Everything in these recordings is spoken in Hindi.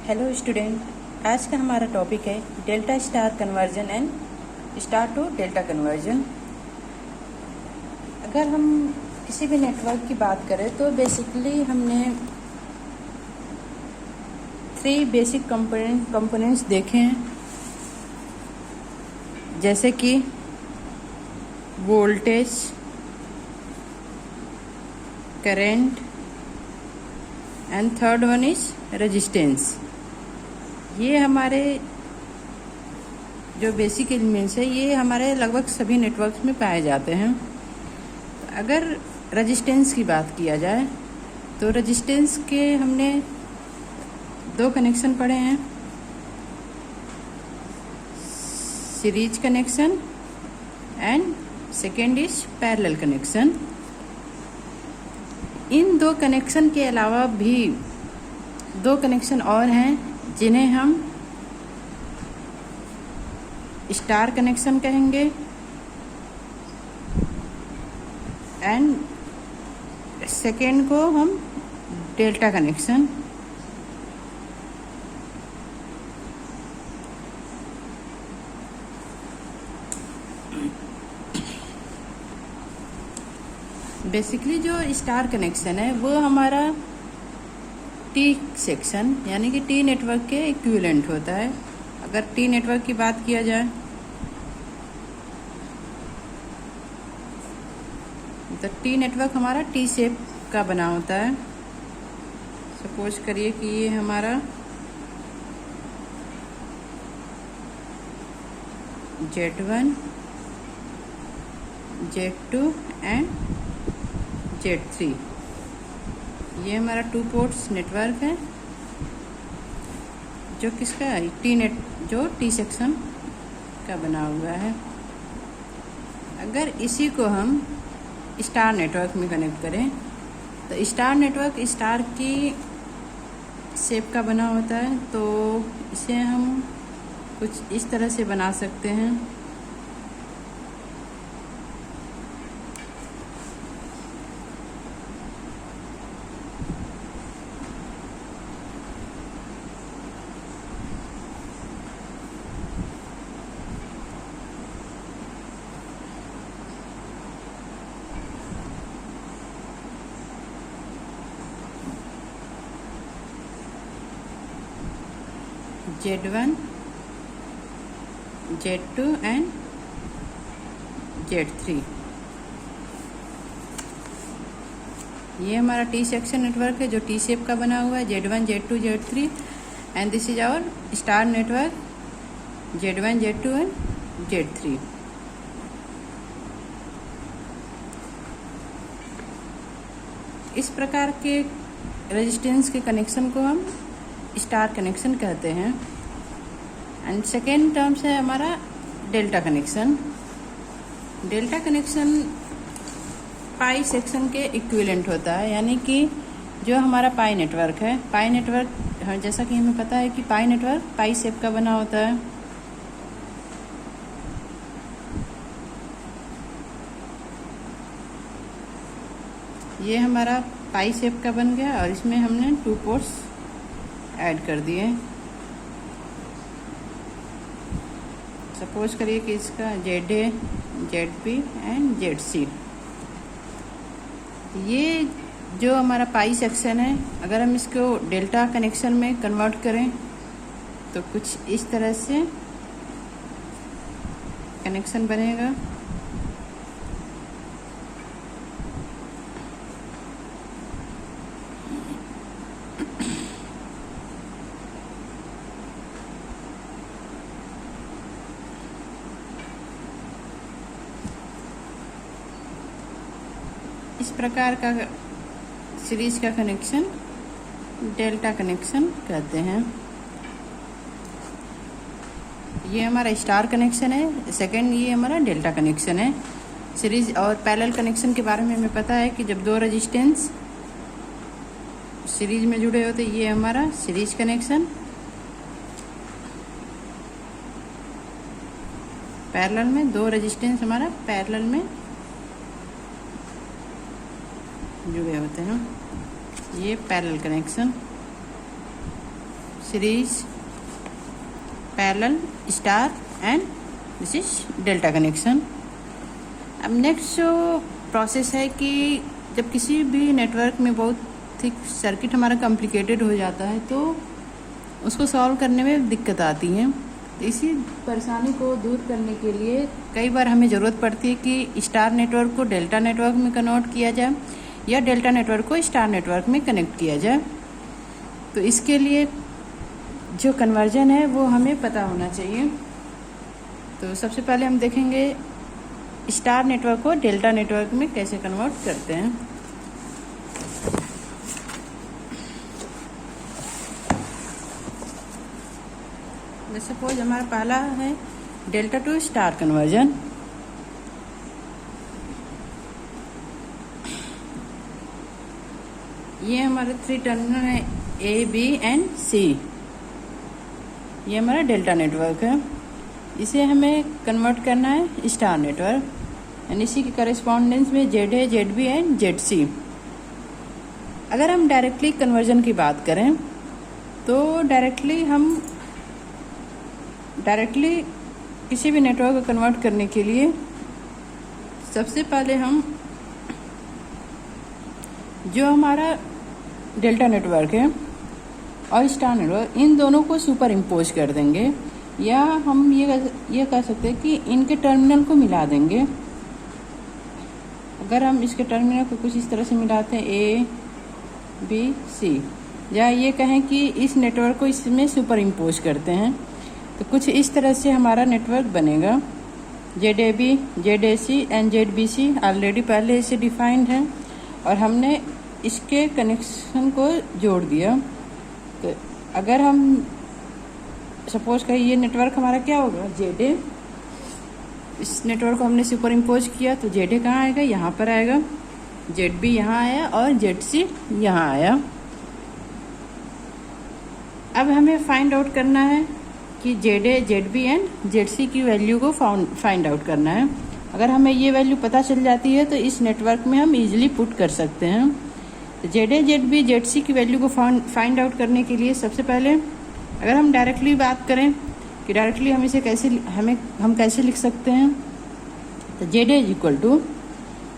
हेलो स्टूडेंट, आज का हमारा टॉपिक है delta star conversion and star to delta conversion. अगर हम किसी भी नेटवर्क की बात करें तो बेसिकली हमने 3 बेसिक कंपोनेंट्स देखे हैं, जैसे कि voltage, current and third one is resistance. ये हमारे जो बेसिक एलिमेंट्स है, ये हमारे लगभग सभी नेटवर्क्स में पाए जाते हैं। अगर रेजिस्टेंस की बात किया जाए तो रेजिस्टेंस के हमने 2 कनेक्शन पढ़े हैं, series connection and second is parallel connection. In 2 connection के अलावा भी 2 कनेक्शन और हैं जिन्हें हम स्टार कनेक्शन कहेंगे एंड सेकेंड को हम डेल्टा कनेक्शन। बेसिकली जो स्टार कनेक्शन है वो हमारा टी सेक्शन यानी कि टी नेटवर्क के इक्विवेलेंट होता है। अगर टी नेटवर्क की बात किया जाए तो टी नेटवर्क हमारा टी शेप का बना होता है। सपोज करिए कि ये हमारा Z1, Z2 एंड Z3, ये हमारा 2 पोर्ट्स नेटवर्क है जो किसका जो टी सेक्शन का बना हुआ है। अगर इसी को हम स्टार नेटवर्क में कनेक्ट करें तो स्टार नेटवर्क स्टार की शेप का बना होता है, तो इसे हम कुछ इस तरह से बना सकते हैं। Z1, Z2 एंड Z3, ये हमारा टी सेक्शन नेटवर्क है जो टी शेप का बना हुआ है। Z1, Z2, Z3 and this is our star network Z1, Z2 and Z3। इस प्रकार के रेजिस्टेंस के कनेक्शन को हम स्टार कनेक्शन कहते हैं। एंड सेकेंड टर्म्स है हमारा डेल्टा कनेक्शन। डेल्टा कनेक्शन पाई सेक्शन के इक्विवेलेंट होता है, यानी कि जो हमारा पाई नेटवर्क है, पाई नेटवर्क जैसा कि हमें पता है कि पाई नेटवर्क पाई शेप का बना होता है। ये हमारा पाई शेप का बन गया और इसमें हमने 2 पोर्ट्स ऐड कर दिए। सपोज करिए कि इसका ZA, ZB एंड ZC। ये जो हमारा पाई सेक्शन है, अगर हम इसको डेल्टा कनेक्शन में कन्वर्ट करें तो कुछ इस तरह से कनेक्शन बनेगा। इस प्रकार का सीरीज का कनेक्शन डेल्टा कनेक्शन कहते हैं। ये हमारा स्टार कनेक्शन है, सेकेंड ये हमारा डेल्टा कनेक्शन है। सीरीज और पैरेलल कनेक्शन के बारे में हमें पता है कि जब 2 रेजिस्टेंस सीरीज में जुड़े होते, ये हमारा सीरीज कनेक्शन। पैरेलल में 2 रेजिस्टेंस हमारा पैरेलल में जुड़े होते हैं, ये parallel connection. Series, parallel, star and this is delta connection. अब नेक्स्ट जो प्रोसेस है कि जब किसी भी नेटवर्क में बहुत थिक सर्किट हमारा कॉम्प्लिकेटेड हो जाता है तो उसको सॉल्व करने में दिक्कत आती है। तो इसी परेशानी को दूर करने के लिए कई बार हमें ज़रूरत पड़ती है कि स्टार नेटवर्क को डेल्टा नेटवर्क में कन्वर्ट किया जाए या डेल्टा नेटवर्क को स्टार नेटवर्क में कनेक्ट किया जाए। तो इसके लिए जो कन्वर्जन है वो हमें पता होना चाहिए। तो सबसे पहले हम देखेंगे स्टार नेटवर्क को डेल्टा नेटवर्क में कैसे कन्वर्ट करते हैं। सपोज हमारा पहला है डेल्टा टू स्टार कन्वर्जन। ये हमारे 3 टर्मिनल है ए, बी एंड सी। ये हमारा डेल्टा नेटवर्क है, इसे हमें कन्वर्ट करना है स्टार नेटवर्क यानी इसी के करेस्पॉन्डेंस में जेड है, Z B and Z C. अगर हम डायरेक्टली कन्वर्जन की बात करें तो डायरेक्टली किसी भी नेटवर्क को कन्वर्ट करने के लिए सबसे पहले हम जो हमारा डेल्टा नेटवर्क है और स्टार नेटवर्क इन दोनों को सुपर इम्पोज कर देंगे, या हम ये कह सकते हैं कि इनके टर्मिनल को मिला देंगे। अगर हम इसके टर्मिनल को कुछ इस तरह से मिलाते हैं ए, बी, सी, या ये कहें कि इस नेटवर्क को इसमें सुपर इम्पोज करते हैं तो कुछ इस तरह से हमारा नेटवर्क बनेगा। Z A B, Z A C and Z B C already पहले इसे डिफाइंड है और हमने इसके कनेक्शन को जोड़ दिया। तो अगर हम सपोज करें ये नेटवर्क हमारा क्या होगा जेड ए, इस नेटवर्क को हमने सुपर इम्पोज किया तो जेड ए कहाँ आएगा, यहाँ पर आएगा। जेड बी यहाँ आया और जेड सी यहाँ आया। अब हमें फाइंड आउट करना है कि Z A, Z B and Z C की वैल्यू को फाइंड आउट करना है। अगर हमें ये वैल्यू पता चल जाती है तो इस नेटवर्क में हम इजीली पुट कर सकते हैं। तो Z A, Z B, Z C की वैल्यू को फाइंड आउट करने के लिए सबसे पहले अगर हम डायरेक्टली बात करें कि डायरेक्टली हम इसे कैसे लिख सकते हैं, तो Z A is equal to,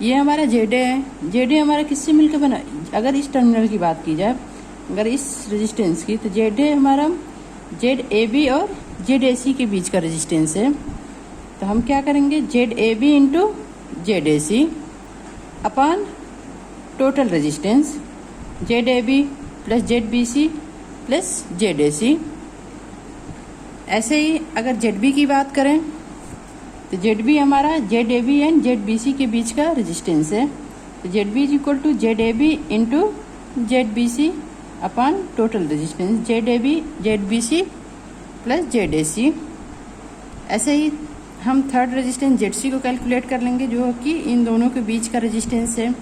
ये हमारा जेड ए है। जेड ए हमारा किससे मिलकर बना, अगर इस टर्मिनल की बात की जाए, अगर इस रेजिस्टेंस की, तो जेड ए हमारा जेड ए बी और जेड ए सी के बीच का रेजिस्टेंस है। तो हम क्या करेंगे, Z A B into Z A C upon total resistance Z A B plus Z B C plus Z A C. ऐसे ही अगर जेड बी की बात करें तो जेड बी हमारा Z A B and Z B C के बीच का रेजिस्टेंस है। तो Z B is equal to Z A B into Z B C upon total resistance Z A B Z B C plus Z A C. ऐसे ही हम थर्ड रेजिस्टेंस जेड सी को कैलकुलेट कर लेंगे जो कि इन दोनों के बीच का रेजिस्टेंस है,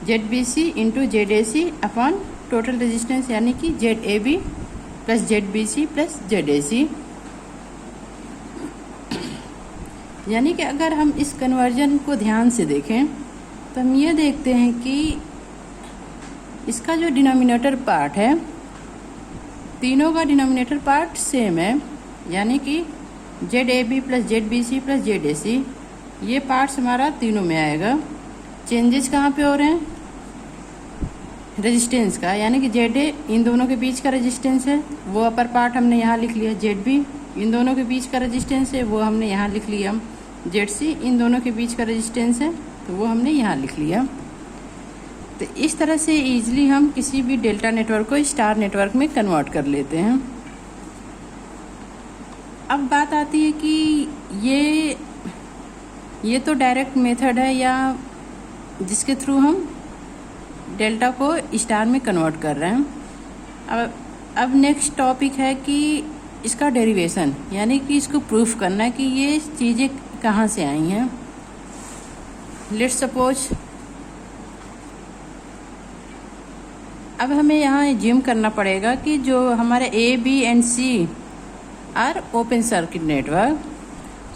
Z B C into Z A C upon total resistance यानी कि Z A B plus Z B C plus Z A C. यानी कि अगर हम इस कन्वर्जन को ध्यान से देखें तो हम ये देखते हैं कि इसका जो डिनोमिनेटर पार्ट है, तीनों का डिनोमिनेटर पार्ट सेम है, यानी कि Z A B plus Z B C plus Z A C, ये पार्ट्स हमारा तीनों में आएगा। चेंजेस कहाँ पे हो रहे हैं, रेजिस्टेंस का, यानी कि जेड ए इन दोनों के बीच का रेजिस्टेंस है, वो अपर पार्ट हमने यहाँ लिख लिया। जेड बी इन दोनों के बीच का रेजिस्टेंस है, वो हमने यहाँ लिख लिया। जेड सी इन दोनों के बीच का रेजिस्टेंस है तो वो हमने यहाँ लिख लिया। तो इस तरह से इजीली हम किसी भी डेल्टा नेटवर्क को स्टार नेटवर्क में कन्वर्ट कर लेते हैं। अब बात आती है कि ये तो डायरेक्ट मेथड है या जिसके थ्रू हम डेल्टा को स्टार में कन्वर्ट कर रहे हैं। अब नेक्स्ट टॉपिक है कि इसका डेरिवेशन, यानी कि इसको प्रूफ करना है कि ये चीज़ें कहाँ से आई हैं। लेट्स सपोज अब हमें यहाँ एज्यूम करना पड़ेगा कि जो हमारे A B and C are open circuit network,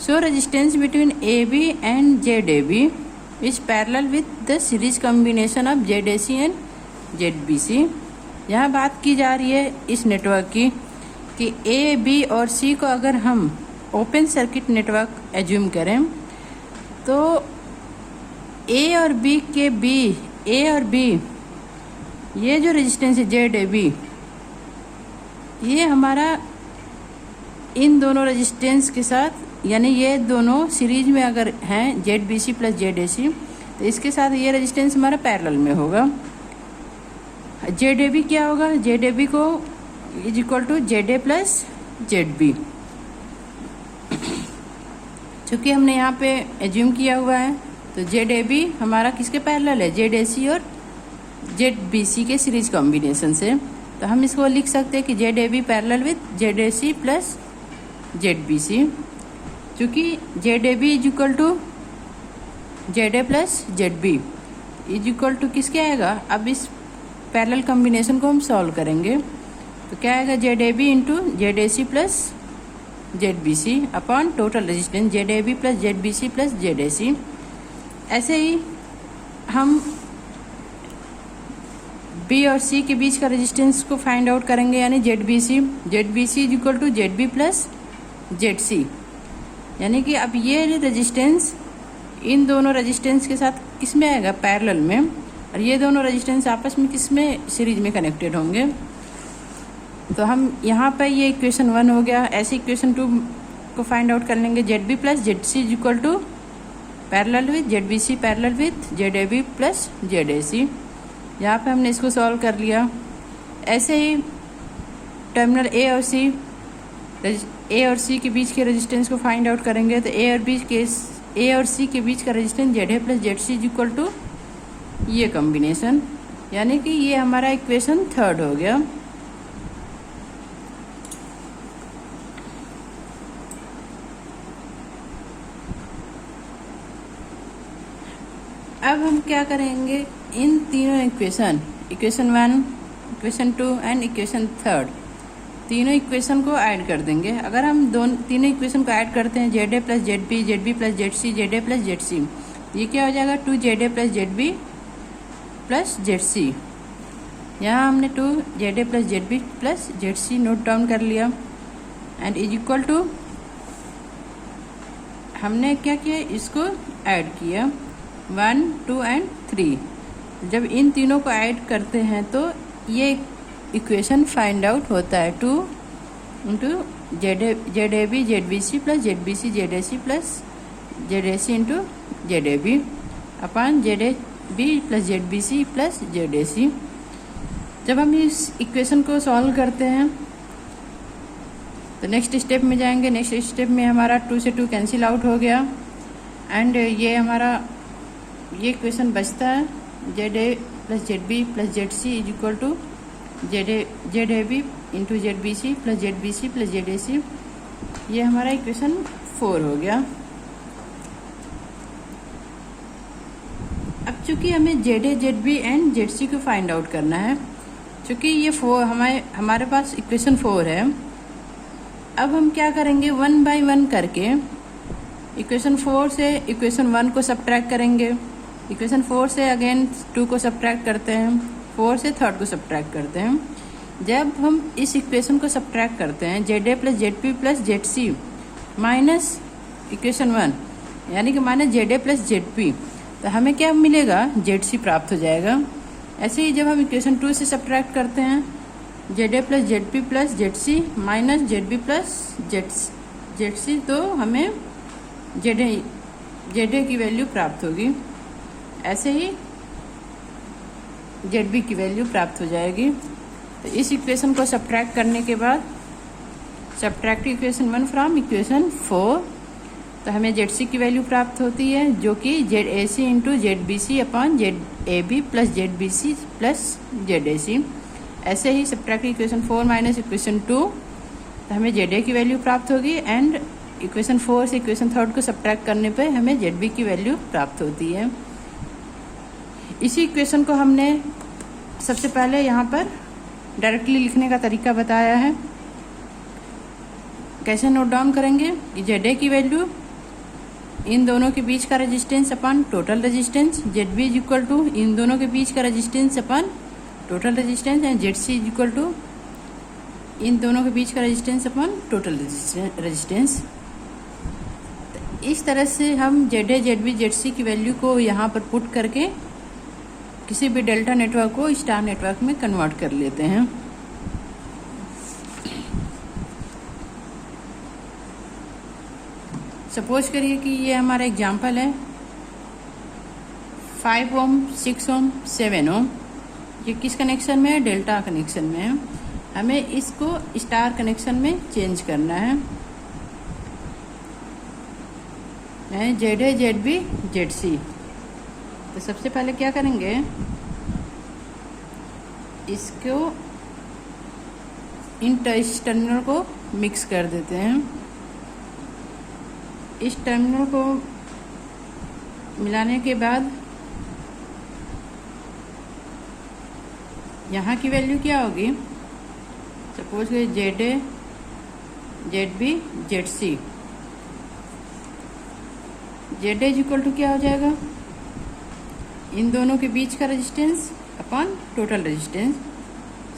so resistance between A B and Z A B is parallel with the series combination of Z A C and Z B C. यहाँ बात की जा रही है इस नेटवर्क की कि ए, बी और सी को अगर हम ओपन सर्किट नेटवर्क एज्यूम करें तो ए और बी ये जो रेजिस्टेंस है ZAB, ये हमारा इन दोनों रेजिस्टेंस के साथ, यानी ये दोनों सीरीज में अगर हैं ZBC प्लस ZAC, तो इसके साथ ये रेजिस्टेंस हमारा पैरेलल में होगा। ZAB क्या होगा? ZAB को is equal to ZA plus ZB। चूँकि हमने यहाँ पे एज्यूम किया हुआ है तो ZAB हमारा किसके पैरेलल है? ZAC और ZBC के सीरीज कॉम्बिनेशन से। तो हम इसको लिख सकते हैं कि ZAB parallel with ZAC plus ZBC। चूँकि ZAB is equal to ZA plus ZB is equal to किसके आएगा? अब इस पैरेलल कॉम्बिनेशन को हम सॉल्व करेंगे तो क्या आएगा? ZAB into ZAC plus ZBC upon total resistance ZAB plus ZBC plus ZAC। ऐसे ही हम B और C के बीच का रेजिस्टेंस को फाइंड आउट करेंगे, यानी ZBC is equal to ZB plus ZC। यानी कि अब ये रेजिस्टेंस इन दोनों रेजिस्टेंस के साथ किस में आएगा? पैरेलल में। और ये दोनों रेजिस्टेंस आपस में किस में? सीरीज में कनेक्टेड होंगे। तो हम यहाँ पर ये इक्वेशन 1 हो गया। ऐसे इक्वेशन 2 को फाइंड आउट कर लेंगे। ZB plus ZC is equal to parallel with ZBC parallel with ZAB plus ZAC। यहाँ पे हमने इसको सॉल्व कर लिया। ऐसे ही टर्मिनल A और C के बीच के रेजिस्टेंस को फाइंड आउट करेंगे तो A और C के बीच का resistance ZA plus ZC is equal to ये कॉम्बिनेशन, यानी कि ये हमारा इक्वेशन 3 हो गया। अब हम क्या करेंगे? इन तीनों इक्वेशन 1, इक्वेशन 2 एंड इक्वेशन 3 तीनों इक्वेशन को ऐड कर देंगे। अगर हम तीनों इक्वेशन को ऐड करते हैं ZA plus ZB, ZB plus ZC, ZA plus ZC, ये क्या हो जाएगा? 2ZA plus ZB plus ZC। यहाँ हमने 2ZA plus ZB plus ZC note down कर लिया एंड इज इक्वल टू हमने क्या किया? इसको ऐड किया 1, 2 एंड 3। जब इन तीनों को ऐड करते हैं तो ये इक्वेशन फाइंड आउट होता है 2 into ZAB ZBC plus ZBC ZAC plus ZAC into ZAB upon ZAB plus ZBC plus ZAC। जब हम इस इक्वेशन को सॉल्व करते हैं तो नेक्स्ट स्टेप में जाएंगे। नेक्स्ट स्टेप में हमारा 2 से 2 कैंसिल आउट हो गया एंड ये हमारा ये इक्वेशन बचता है ZA plus ZB plus ZC is equal to ZAB into ZBC plus ZBC plus ZAC। ये हमारा इक्वेशन 4 हो गया। अब चूंकि हमें ZA ZB एंड ZC को फाइंड आउट करना है, चूंकि ये 4 हमारे पास इक्वेशन 4 है। अब हम क्या करेंगे? 1 बाय 1 करके इक्वेशन 4 से इक्वेशन 1 को सब्ट्रैक्ट करेंगे। इक्वेशन 4 से अगेन 2 को सब्ट्रैक्ट करते हैं, 4 से 3 को सब्ट्रैक्ट करते हैं। जब हम इस इक्वेशन को सब्ट्रैक्ट करते हैं ZA plus ZB plus ZC minus equation 1, यानी कि माइनस ZA प्लस ZB, तो हमें क्या मिलेगा? ZC प्राप्त हो जाएगा। ऐसे ही जब हम इक्वेशन 2 से सब्ट्रैक्ट करते हैं ZA plus ZB plus ZC minus ZB plus ZC, तो हमें ZA की वैल्यू प्राप्त होगी। ऐसे ही ZB की वैल्यू प्राप्त हो जाएगी। तो इस इक्वेशन को सब्ट्रैक्ट करने के बाद सब्ट्रैक्ट इक्वेशन 1 फ्रॉम इक्वेशन 4, तो हमें ZC की वैल्यू प्राप्त होती है जो कि ZAC into ZBC upon ZAB plus ZBC plus ZAC। ऐसे ही सब्ट्रैक्ट इक्वेशन 4 माइनस इक्वेशन 2, तो हमें ZA की वैल्यू प्राप्त होगी एंड इक्वेशन 4 से इक्वेशन 3 को सब्ट्रैक्ट करने पे हमें ZB की वैल्यू प्राप्त होती है। इसी इक्वेशन को हमने सबसे पहले यहाँ पर डायरेक्टली लिखने का तरीका बताया है। कैसे नोट डाउन करेंगे कि ZA की वैल्यू इन दोनों के बीच का resistance upon total resistance, ZB is equal to इन दोनों के बीच का resistance upon total resistance and ZC is equal to इन दोनों के बीच का रेजिस्टेंस अपॉन टोटल रेजिस्टेंस। इस तरह से हम ZA, ZB, ZC की वैल्यू को यहाँ पर पुट करके किसी भी डेल्टा नेटवर्क को स्टार नेटवर्क में कन्वर्ट कर लेते हैं। सपोज करिए कि ये हमारा एग्जाम्पल है 5 ओम, 6 ओम, 7 ओम। ये किस कनेक्शन में है? डेल्टा कनेक्शन में है। हमें इसको स्टार कनेक्शन में चेंज करना है। ZA, ZB, ZC। तो सबसे पहले क्या करेंगे, इसको इस टर्मिनल को मिक्स कर देते हैं। इस टर्मिनल को मिलाने के बाद यहाँ की वैल्यू क्या होगी? सपोज कि ZA, ZB, ZC। ZA equal to क्या हो जाएगा? इन दोनों के बीच का resistance upon total resistance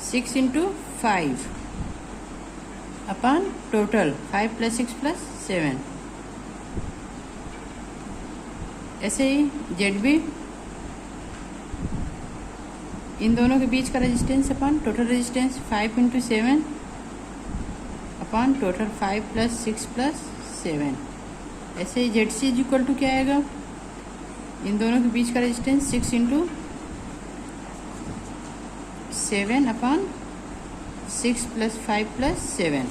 6 into 5 upon total 5 + 6 + 7। ऐसे ही ZB, इन दोनों के बीच का resistance upon total resistance 5 into 7 upon total 5 + 6 + 7। ऐसे ही ZC इक्वल टू क्या आएगा? इन दोनों के बीच का रेजिस्टेंस 6 इंटू 7 अपॉन 6 + 5 + 7,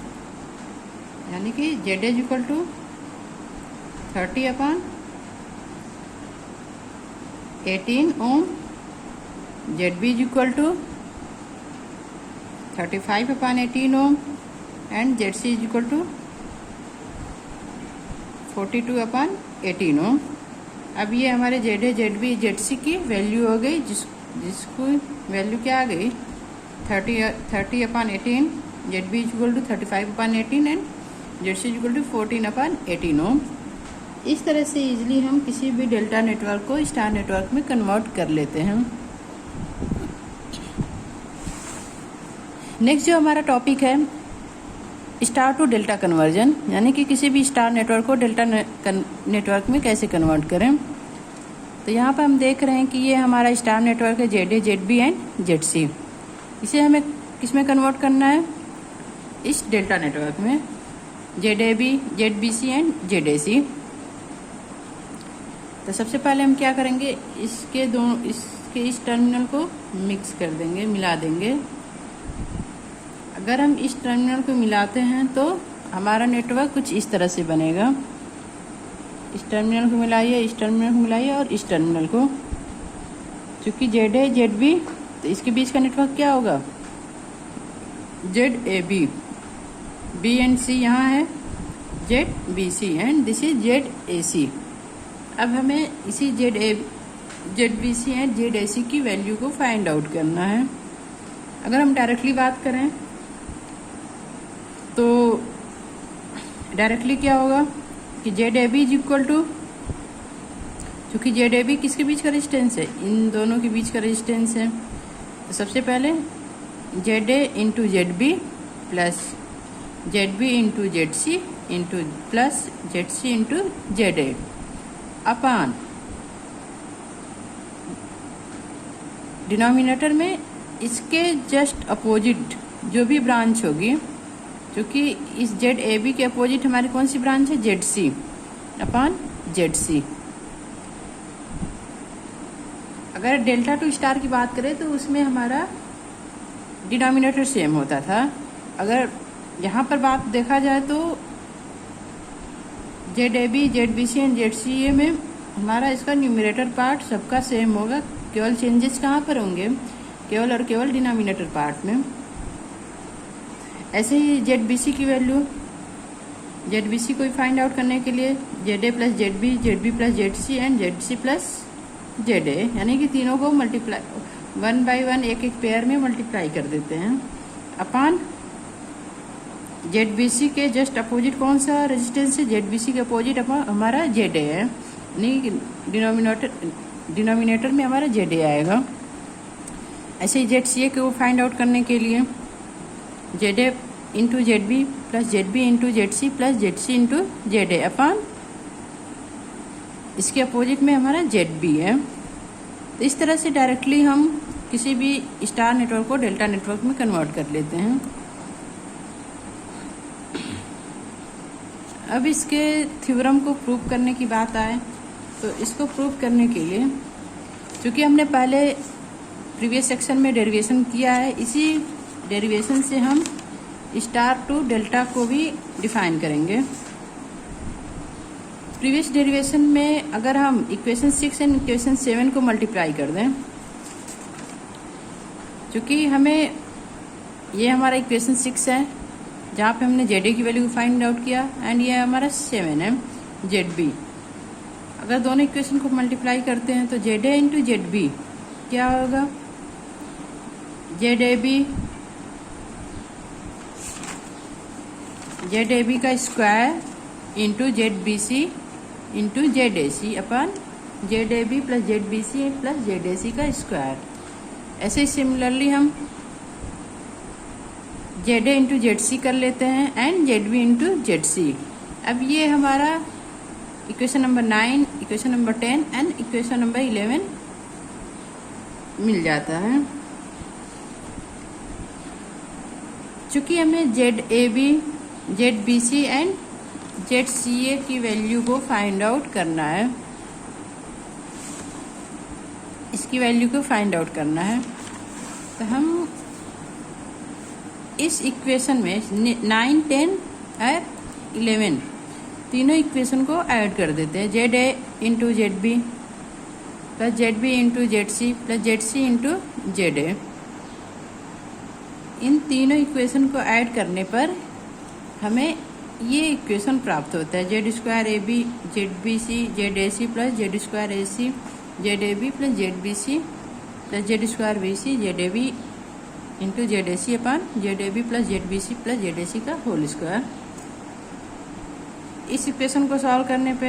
यानी कि ZA equal to 30 upon 18 ohm. ZB equal to 35 upon 18 ohm and ZC equal to 42 upon 18 ohm. अब ये हमारे ZA, ZB, ZC की वैल्यू हो गई, जिसको वैल्यू क्या आ गई? 30 upon 18। ZB equal to 35 upon 18 and ZC equal to 14 upon 18 ohm. इस तरह से इजीली हम किसी भी डेल्टा नेटवर्क को स्टार नेटवर्क में कन्वर्ट कर लेते हैं। नेक्स्ट जो हमारा टॉपिक है स्टार टू डेल्टा कन्वर्जन, यानी कि किसी भी स्टार नेटवर्क को डेल्टा नेटवर्क में कैसे कन्वर्ट करें। तो यहाँ पर हम देख रहे हैं कि ये हमारा स्टार नेटवर्क है ZA, ZB एंड ZC। इसे हमें किस में कन्वर्ट करना है? इस डेल्टा नेटवर्क में ZAB, ZBC एंड ZAC। तो सबसे पहले हम क्या करेंगे, इसके इस टर्मिनल को मिक्स कर देंगे, मिला देंगे। अगर हम इस टर्मिनल को मिलाते हैं तो हमारा नेटवर्क कुछ इस तरह से बनेगा। इस टर्मिनल को मिलाइए, इस टर्मिनल को मिलाइए और इस टर्मिनल को। क्योंकि ZA, ZB, तो इसके बीच का नेटवर्क क्या होगा? ZAB। B एंड C यहाँ है, ZBC and this is ZAC। अब हमें इसी ZBC एंड ZAC की वैल्यू को फाइंड आउट करना है। अगर हम डायरेक्टली बात करें तो डायरेक्टली क्या होगा कि ZAB इज इक्वल टू, क्योंकि ZAB किसके बीच का रेजिस्टेंस है? इन दोनों के बीच का रेजिस्टेंस है। तो सबसे पहले ZA into ZB plus ZB into ZC into plus ZC into ZA अपान डिनोमिनेटर में इसके जस्ट अपोजिट जो भी ब्रांच होगी, क्योंकि इस ZAB के अपोजिट हमारी कौन सी ब्रांच है? ZC अपान ZC। अगर डेल्टा टू स्टार की बात करें तो उसमें हमारा डिनोमिनेटर सेम होता था। अगर यहाँ पर बात देखा जाए तो ZAB, ZBC एंड ZCA में हमारा इसका न्यूमरेटर पार्ट सबका सेम होगा। केवल चेंजेस कहाँ पर होंगे? केवल और केवल डिनोमिनेटर पार्ट में। ऐसे ही ZBC की वैल्यू, ZBC को फाइंड आउट करने के लिए ZA plus ZB, ZB plus ZC and ZC plus ZA, यानी कि तीनों को मल्टीप्लाई 1 बाई 1 एक एक पेयर में मल्टीप्लाई कर देते हैं अपान ZBC के जस्ट अपोजिट कौन सा रेजिस्टेंस है? ZBC के अपोजिट हमारा ZA है, यानी डिनोमिनेटर में हमारा ZA आएगा। ऐसे ही ZCA को फाइंड आउट करने के लिए ZA into ZB plus ZB into ZC plus ZC into ZA upon इसके अपोजिट में हमारा ZB है। तो इस तरह से डायरेक्टली हम किसी भी स्टार नेटवर्क को डेल्टा नेटवर्क में कन्वर्ट कर लेते हैं। अब इसके थ्योरम को प्रूव करने की बात आए तो इसको प्रूव करने के लिए, क्योंकि हमने पहले प्रीवियस सेक्शन में डेरिवेशन किया है, इसी डेरिवेशन से हम स्टार टू डेल्टा को भी डिफाइन करेंगे। प्रीवियस डेरिवेशन में अगर हम इक्वेशन 6 एंड इक्वेशन 7 को मल्टीप्लाई कर दें, क्योंकि हमें ये हमारा इक्वेशन 6 है जहाँ पे हमने ZA की वैल्यू को फाइंड आउट किया, एंड ये हमारा 7 है ZB। अगर दोनों इक्वेशन को मल्टीप्लाई करते हैं तो ZA इंटू ZB क्या होगा, ZAB का square into ZBC into ZAC upon ZAB plus ZBC plus ZAC का स्क्वायर। ऐसे ही सिमिलरली हम ZA इंटू ZC कर लेते हैं एंड ZB इंटू ZC। अब ये हमारा equation number 9, equation number 10 and equation number 11 मिल जाता है। चूंकि हमें ZAB, ZBC एंड ZCA की वैल्यू को फाइंड आउट करना है, इसकी वैल्यू को फाइंड आउट करना है, तो हम इस इक्वेशन में 9, 10 और 11 तीनों इक्वेशन को ऐड कर देते हैं। ZA into ZB plus ZB into ZC plus ZC into ZA। इन तीनों इक्वेशन को ऐड करने पर हमें ये इक्वेशन प्राप्त होता है, Z square AB ZBC ZAC plus Z square AC ZAB plus ZBC plus Z square BC ZAB into ZAC upon ZAB plus ZBC plus ZAC का होल स्क्वायर। इस इक्वेशन को सॉल्व करने पे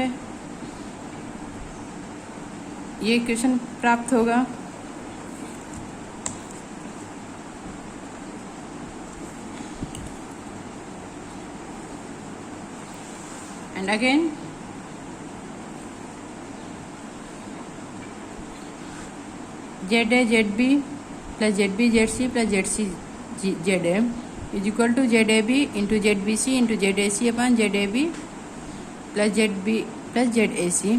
ये इक्वेशन प्राप्त होगा। And again ZA ZB plus ZB ZC plus ZC ZA is equal to ZAB into ZBC into ZAC upon ZAB plus ZB plus ZAC।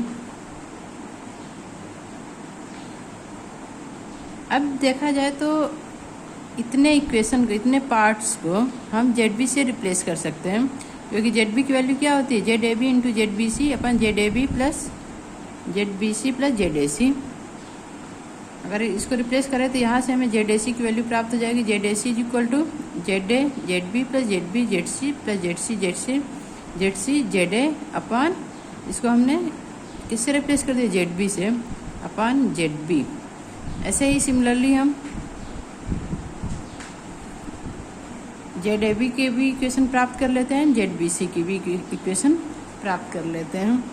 अब देखा जाए तो इतने इक्वेशन को, इतने पार्ट्स को हम ZB से रिप्लेस कर सकते हैं, क्योंकि ZB की वैल्यू क्या होती है, ZAB इंटू ZBC अपन ZAB plus ZBC plus ZAC। अगर इसको रिप्लेस करें तो यहाँ से हमें ZAC की वैल्यू प्राप्त हो जाएगी, ZAC is equal to ZA ZB plus ZB ZC plus ZC ZA upon इसको हमने किससे रिप्लेस कर दिया, ZB से अपन ZB। ऐसे ही सिमिलरली हम ZAB के भी इक्वेशन प्राप्त कर लेते हैं, ZBC की भी इक्वेशन प्राप्त कर लेते हैं।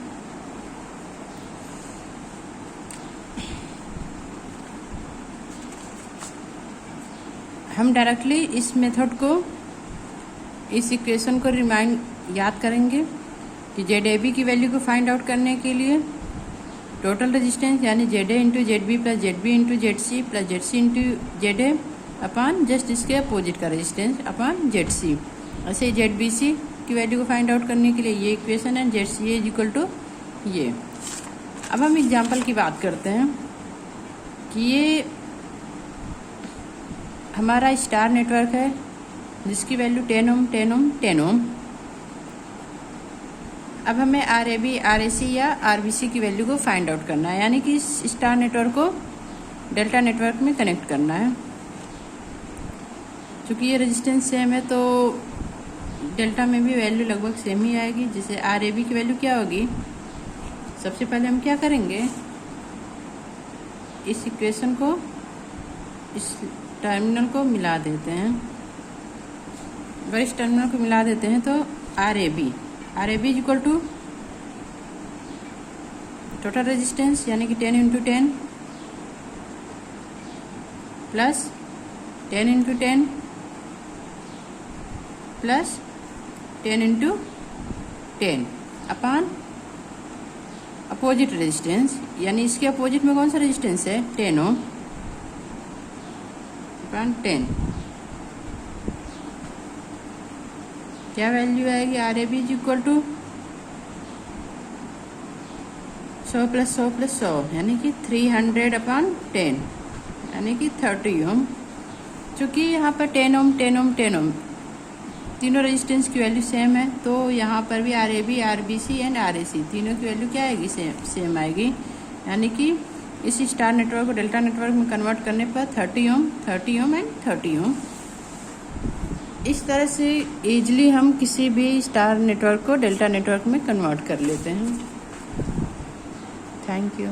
हम डायरेक्टली इस मेथड को, इस इक्वेशन को याद करेंगे कि ZAB की वैल्यू को फाइंड आउट करने के लिए टोटल रेजिस्टेंस यानी ZA into ZB plus ZB into ZC plus ZC into ZA upon just इसके अपोजिट का रेजिस्टेंस अपॉन ZC। ऐसे ZBC की वैल्यू को फाइंड आउट करने के लिए ये इक्वेशन है, ZCA इज इक्वल टू ये। अब हम एग्जाम्पल की बात करते हैं कि ये हमारा स्टार नेटवर्क है जिसकी वैल्यू 10 ओम 10 ओम 10 ओम। अब हमें RAB RAC या RBC की वैल्यू को फाइंड आउट करना है, यानी कि इस स्टार नेटवर्क को डेल्टा नेटवर्क में कनेक्ट करना है। चूँकि ये रेजिस्टेंस सेम है तो डेल्टा में भी वैल्यू लगभग सेम ही आएगी। जैसे RAB की वैल्यू क्या होगी, सबसे पहले हम क्या करेंगे, इस इक्वेशन को इस टर्मिनल को मिला देते हैं। अगर इस टर्मिनल को मिला देते हैं तो RAB is equal to total resistance यानी कि 10 into 10 plus 10 into 10 plus 10 into 10 upon opposite resistance, यानी इसके अपोजिट में कौन सा रेजिस्टेंस है, 10 ओम अपॉन 10। क्या वैल्यू आएगी, R A B is equal to 100 plus 100 plus 100 यानी कि 300 अपॉन 10 यानी कि 30 ओम। चूँकि यहाँ पर 10 ओम 10 ओम 10 ओम तीनों रेजिस्टेंस की वैल्यू सेम है, तो यहाँ पर भी R A B, R B C and R A C तीनों की वैल्यू क्या आएगी, सेम आएगी। यानी कि इस स्टार नेटवर्क को डेल्टा नेटवर्क में कन्वर्ट करने पर 30 ओम एंड 30 ओम। इस तरह से ईजिली हम किसी भी स्टार नेटवर्क को डेल्टा नेटवर्क में कन्वर्ट कर लेते हैं। Thank you.